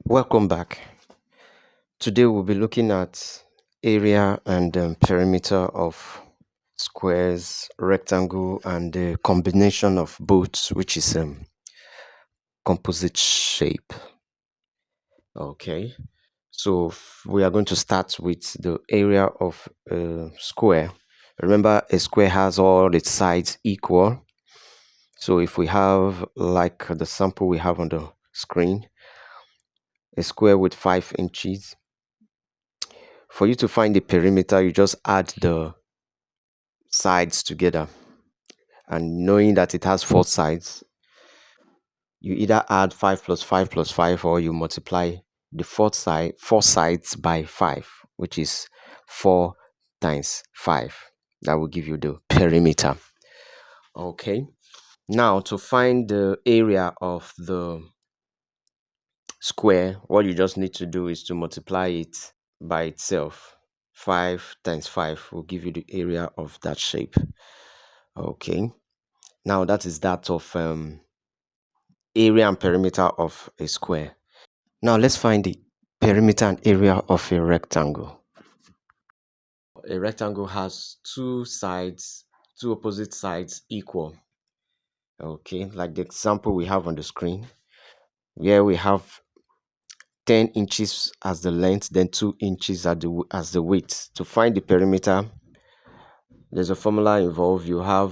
Welcome back. Today we'll be looking at area and perimeter of squares, rectangle, and the combination of both, which is composite shape. Okay, so we are going to start with the area of a square. Remember, a square has all its sides equal. So if we have, like the sample we have on the screen, a square with 5 inches. For you to find the perimeter, you just add the sides together, and knowing that it has 4 sides, you either add 5 plus 5 plus 5, or you multiply the 4 sides by 5, which is 4 times 5. That will give you the perimeter. Okay, now to find the area of the square, what you just need to do is to multiply it by itself. 5 times 5 will give you the area of that shape. Okay, now that is that of area and perimeter of a square. Now let's find the perimeter and area of a rectangle. A rectangle has 2 sides, 2 opposite sides equal. Okay, like the example we have on the screen, where we have 10 inches as the length, then 2 inches as the width. To find the perimeter, there's a formula involved. You have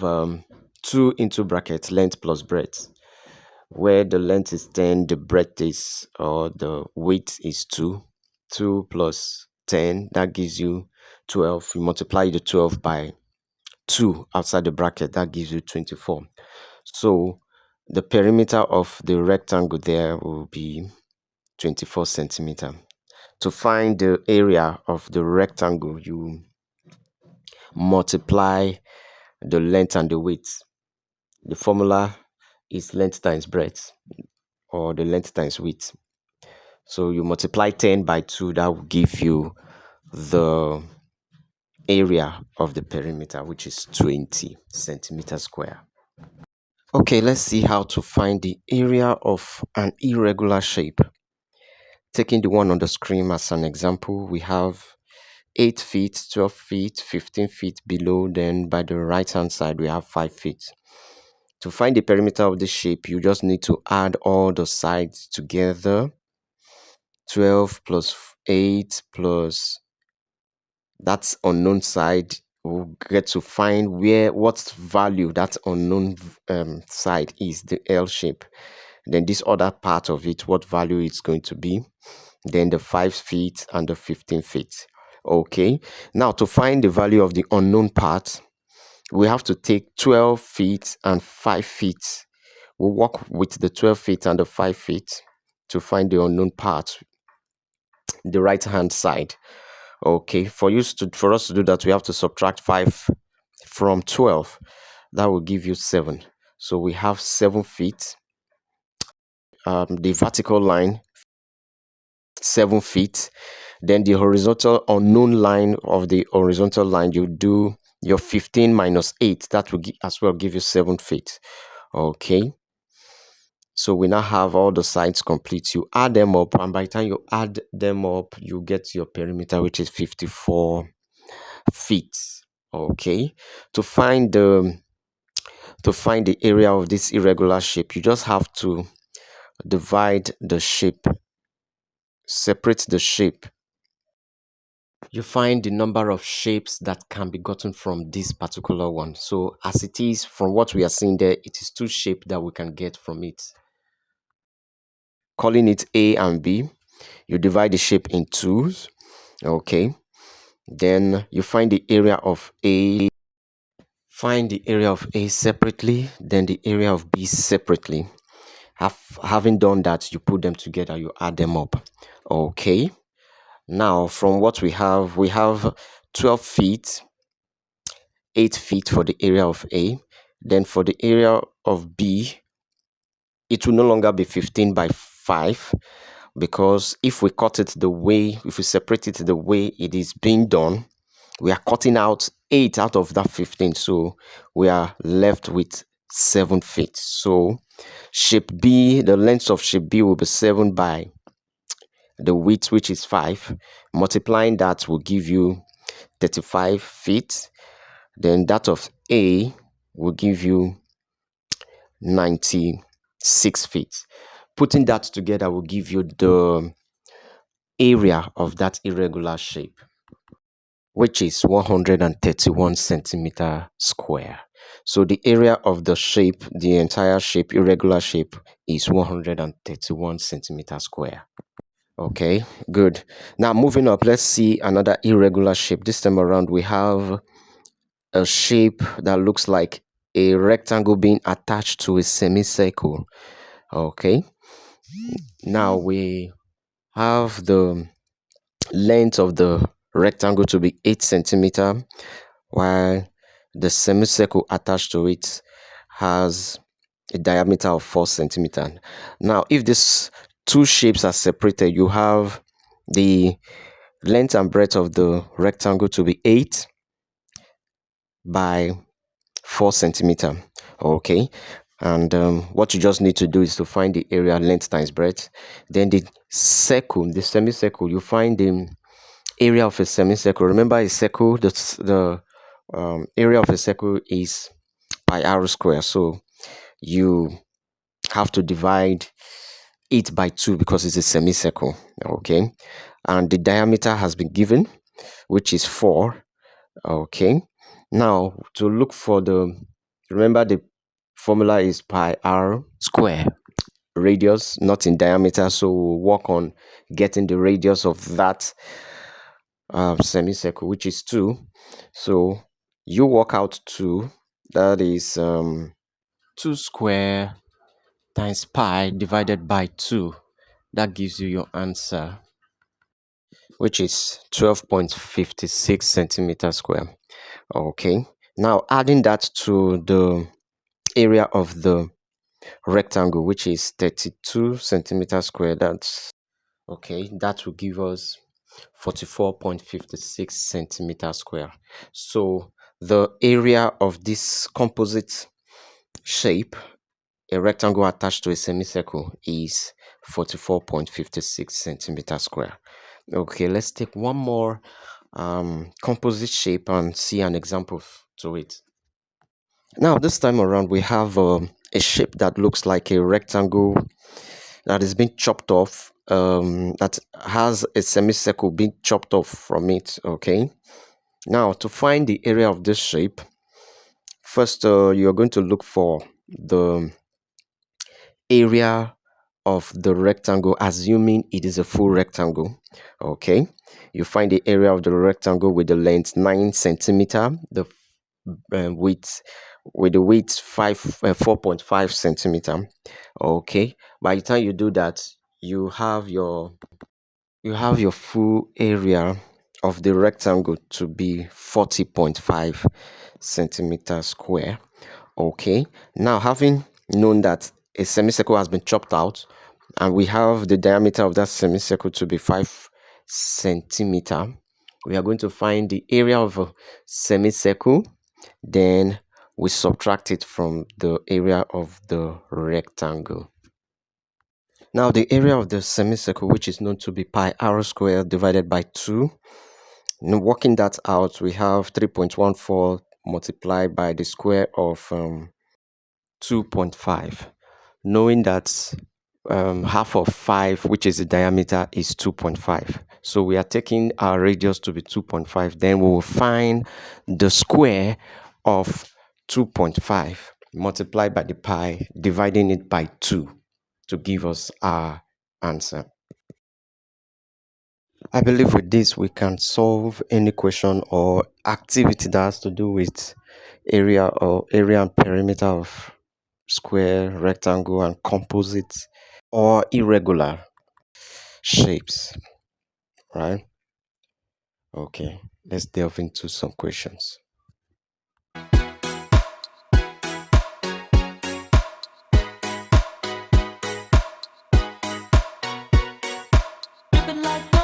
2 into brackets, length plus breadth. Where the length is 10, the breadth is, or the width is 2. 2 plus 10, that gives you 12. You multiply the 12 by 2 outside the bracket, that gives you 24. So the perimeter of the rectangle there will be 24 centimeter. To find the area of the rectangle, you multiply the length and the width. The formula is length times breadth, or the length times width. So you multiply 10 by 2, that will give you the area of the perimeter, which is 20 centimeters square. Okay, let's see how to find the area of an irregular shape. Taking the one on the screen as an example, we have 8 feet, 12 feet, 15 feet below. Then by the right hand side, we have 5 feet. To find the perimeter of the shape, you just need to add all the sides together. 12 plus 8 plus that unknown side, we'll get to find what value that unknown side is, the L shape. Then this other part of it, what value it's going to be. Then the 5 feet and the 15 feet. Okay, now to find the value of the unknown part, we have to take 12 feet and 5 feet. We'll work with the 12 feet and the 5 feet to find the unknown part, the right hand side. Okay, for us to do that, we have to subtract 5 from 12. That will give you 7. So we have 7 feet. The vertical line, 7 feet. Then the horizontal unknown line of the horizontal line, you do your 15 minus 8. That will as well give you 7 feet. Okay, so we now have all the sides complete. You add them up, and by the time you add them up, you get your perimeter, which is 54 feet. Okay, to find the area of this irregular shape, you just have to divide the shape, separate the shape. You find the number of shapes that can be gotten from this particular one. So as it is, from what we are seeing there, it is 2 shapes that we can get from it. Calling it A and B, you divide the shape in 2s. Okay, then you find the area of A. Find the area of A separately, then the area of B separately. Having done that, you put them together, you add them up. Okay, now from what we have 12 feet, 8 feet for the area of A. Then for the area of B, it will no longer be 15 by 5, because if we separate it the way it is being done, we are cutting out 8 out of that 15, so we are left with 7 feet. So shape B, the length of shape B will be 7 by the width, which is 5. Multiplying that will give you 35 feet. Then that of A will give you 96 feet. Putting that together will give you the area of that irregular shape, which is 131 centimeter square. So the area of the shape, the entire shape, irregular shape, is 131 centimeter square. Okay, good. Now moving up, let's see another irregular shape. This time around, we have a shape that looks like a rectangle being attached to a semicircle. Okay, now we have the length of the rectangle to be 8 centimeter, while the semicircle attached to it has a diameter of 4 centimeter. Now, if these two shapes are separated, you have the length and breadth of the rectangle to be 8 by 4 centimeter. Okay, and what you just need to do is to find the area, length times breadth. Then the circle, the semicircle, you find the area of a semicircle. Remember, a circle, the area of a circle is pi r square. So you have to divide it by 2 because it's a semicircle. Okay, and the diameter has been given, which is 4. Okay, now to look for the, remember the formula is pi r square, radius, not in diameter. So we'll work on getting the radius of that semicircle, which is 2. So you work out 2, that is 2 square times pi divided by 2. That gives you your answer, which is 12.56 centimeter square. Okay, now adding that to the area of the rectangle, which is 32 centimeter square, that's okay, that will give us 44.56 centimeter square. So the area of this composite shape, a rectangle attached to a semicircle, is 44.56 centimeter square. Okay, let's take one more composite shape and see an example to it. Now this time around, we have a shape that looks like a rectangle that is being chopped off, that has a semicircle being chopped off from it. Okay, now to find the area of this shape, first you're going to look for the area of the rectangle, assuming it is a full rectangle. Okay, you find the area of the rectangle with the length 9 centimeter, the width, with the width 4.5 centimeter. Okay, by the time you do that, you have your full area of the rectangle to be 40.5 centimeter square. Okay, now having known that a semicircle has been chopped out and we have the diameter of that semicircle to be 5 centimeter, we are going to find the area of a semicircle, then we subtract it from the area of the rectangle. Now the area of the semicircle, which is known to be pi r squared divided by 2, now working that out, we have 3.14 multiplied by the square of 2.5. Knowing that half of 5, which is the diameter, is 2.5. So we are taking our radius to be 2.5. Then we will find the square of 2.5 multiplied by the pi, dividing it by 2 to give us our answer. I believe with this we can solve any question or activity that has to do with area and perimeter of square, rectangle, and composite or irregular shapes, right? Okay, let's delve into some questions. Like